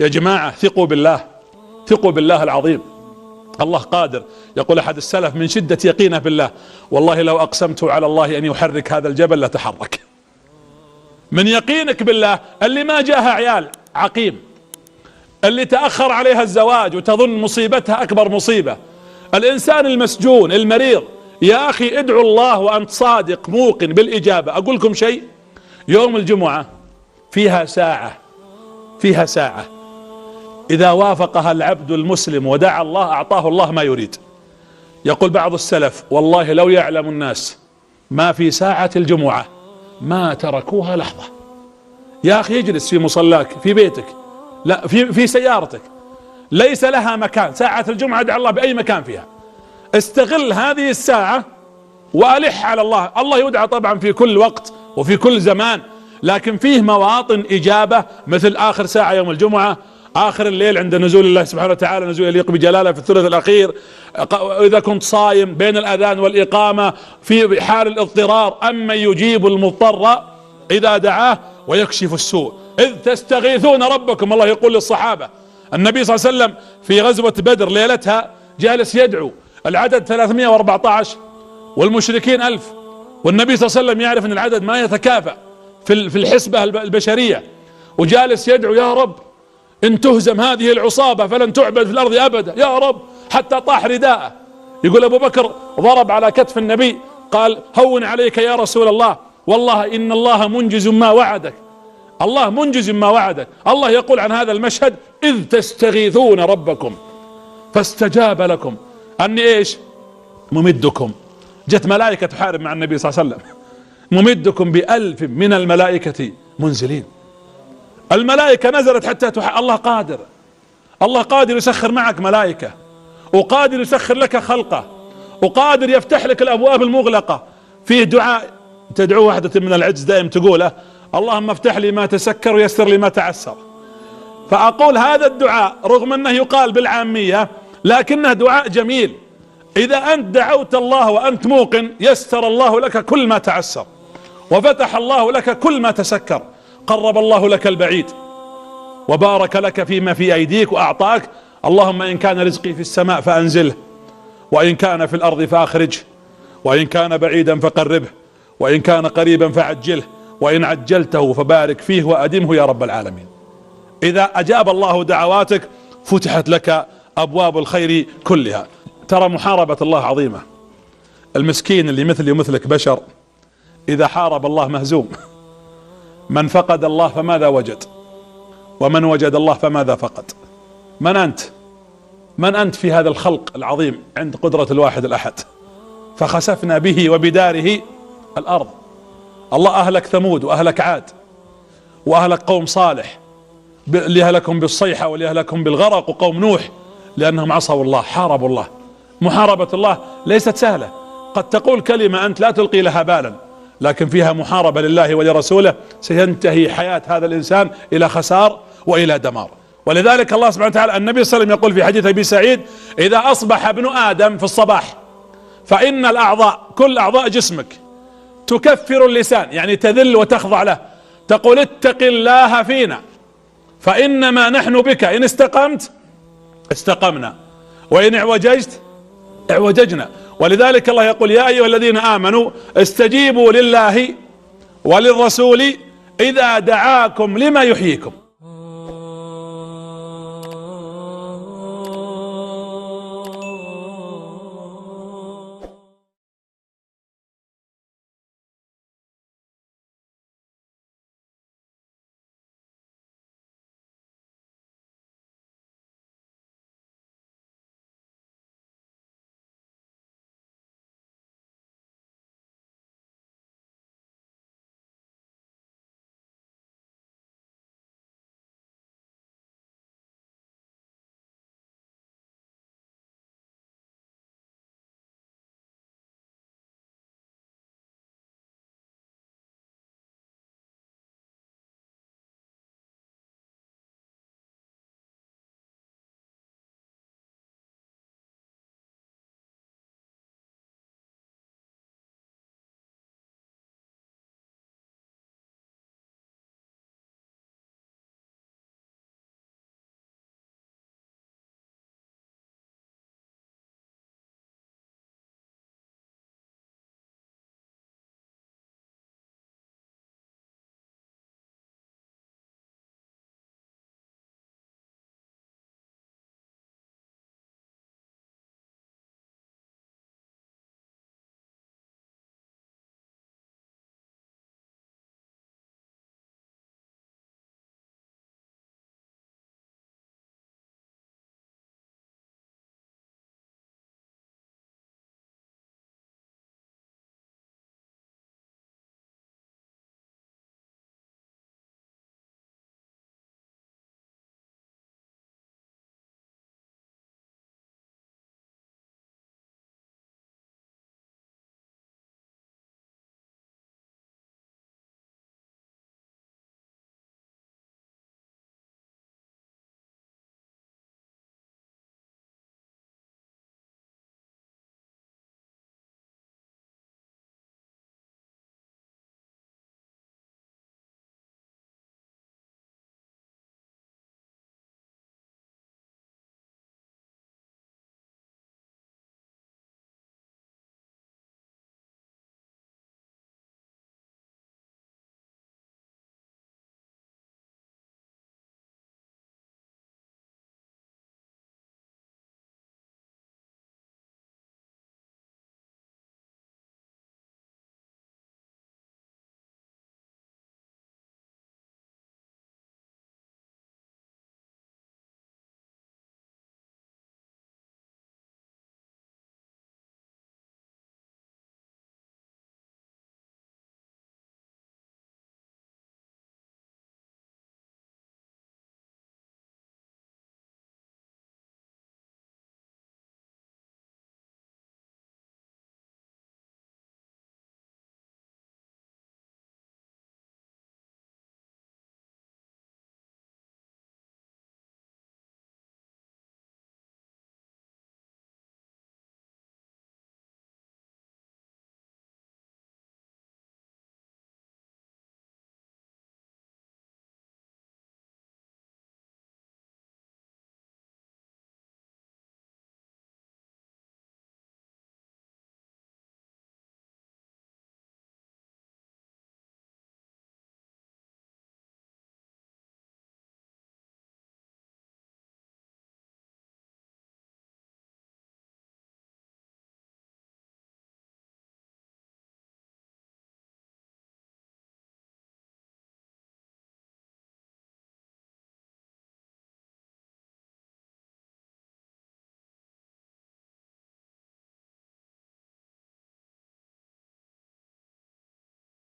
يا جماعة ثقوا بالله، ثقوا بالله العظيم، الله قادر. يقول أحد السلف من شدة يقينه بالله: والله لو أقسمت على الله أن يحرك هذا الجبل لتحرك. من يقينك بالله. اللي ما جاها عيال عقيم، اللي تأخر عليها الزواج وتظن مصيبتها أكبر مصيبة، الإنسان المسجون المريض، يا أخي ادعو الله وأنت صادق موقن بالإجابة. أقول لكم شيء، يوم الجمعة فيها ساعة إذا وافقها العبد المسلم ودعا الله أعطاه الله ما يريد. يقول بعض السلف: والله لو يعلم الناس ما في ساعة الجمعة ما تركوها لحظة. يا أخي اجلس في مصلاك، في بيتك، لا في سيارتك، ليس لها مكان. ساعة الجمعة ادعى الله بأي مكان فيها، استغل هذه الساعة وألح على الله. الله يدعى طبعا في كل وقت وفي كل زمان، لكن فيه مواطن إجابة مثل آخر ساعة يوم الجمعة، آخر الليل عند نزول الله سبحانه وتعالى، نزول يليق بجلاله في الثلث الأخير، إذا كنت صايم بين الأذان والإقامة في حال الاضطرار. أما يجيب المضطر إذا دعاه ويكشف السوء إذ تستغيثون ربكم. الله يقول للصحابة، النبي صلى الله عليه وسلم في غزوة بدر ليلتها جالس يدعو، العدد 314 والمشركين 1000، والنبي صلى الله عليه وسلم يعرف أن العدد ما يتكافأ في الحسبة البشرية، وجالس يدعو: يا رب إن تهزم هذه العصابة فلن تعبد في الأرض أبدا يا رب، حتى طاح رداءه. يقول أبو بكر ضرب على كتف النبي قال: هون عليك يا رسول الله، والله إن الله منجز ما وعدك. الله منجز ما وعدك. الله يقول عن هذا المشهد: إذ تستغيثون ربكم فاستجاب لكم أني إيش؟ ممدكم. جت ملائكة تحارب مع النبي صلى الله عليه وسلم: ممدكم ب1000 من الملائكة منزلين. الملائكة نزلت حتى الله قادر، الله قادر يسخر معك ملائكة، وقادر يسخر لك خلقه، وقادر يفتح لك الأبواب المغلقة. فيه دعاء تدعو وحدة من العجز دائم تقوله: اللهم افتح لي ما تسكر ويسر لي ما تعسر. فأقول هذا الدعاء رغم أنه يقال بالعامية لكنه دعاء جميل. إذا أنت دعوت الله وأنت موقن يسر الله لك كل ما تعسر، وفتح الله لك كل ما تسكر، قرب الله لك البعيد، وبارك لك فيما في أيديك وأعطاك. اللهم إن كان رزقي في السماء فأنزله، وإن كان في الأرض فأخرجه، وإن كان بعيدا فقربه، وإن كان قريبا فعجله، وإن عجلته فبارك فيه وأدمه يا رب العالمين. إذا أجاب الله دعواتك فتحت لك أبواب الخير كلها. ترى محاربة الله عظيمة. المسكين اللي مثلي ومثلك بشر إذا حارب الله مهزوم. من فقد الله فماذا وجد؟ ومن وجد الله فماذا فقد؟ من أنت؟ من أنت في هذا الخلق العظيم عند قدرة الواحد الأحد؟ فخسفنا به وبداره الأرض. الله أهلك ثمود وأهلك عاد وأهلك قوم صالح، اللي أهلكهم بالصيحة واللي أهلكهم بالغرق، وقوم نوح لأنهم عصوا الله، حاربوا الله. محاربة الله ليست سهلة. قد تقول كلمة أنت لا تلقي لها بالا، لكن فيها محاربة لله ولرسوله سينتهي حياة هذا الإنسان إلى خسار وإلى دمار. ولذلك الله سبحانه وتعالى، النبي صلى الله عليه وسلم يقول في حديث أبي سعيد: إذا أصبح ابن آدم في الصباح فإن الأعضاء، كل أعضاء جسمك، تكفر اللسان يعني تذل وتخضع له، تقول: اتق الله فينا فإنما نحن بك، إن استقمت استقمنا، وإن اعوججت اعوججنا. ولذلك الله يقول: يا أيها الذين آمنوا استجيبوا لله وللرسول إذا دعاكم لما يحييكم.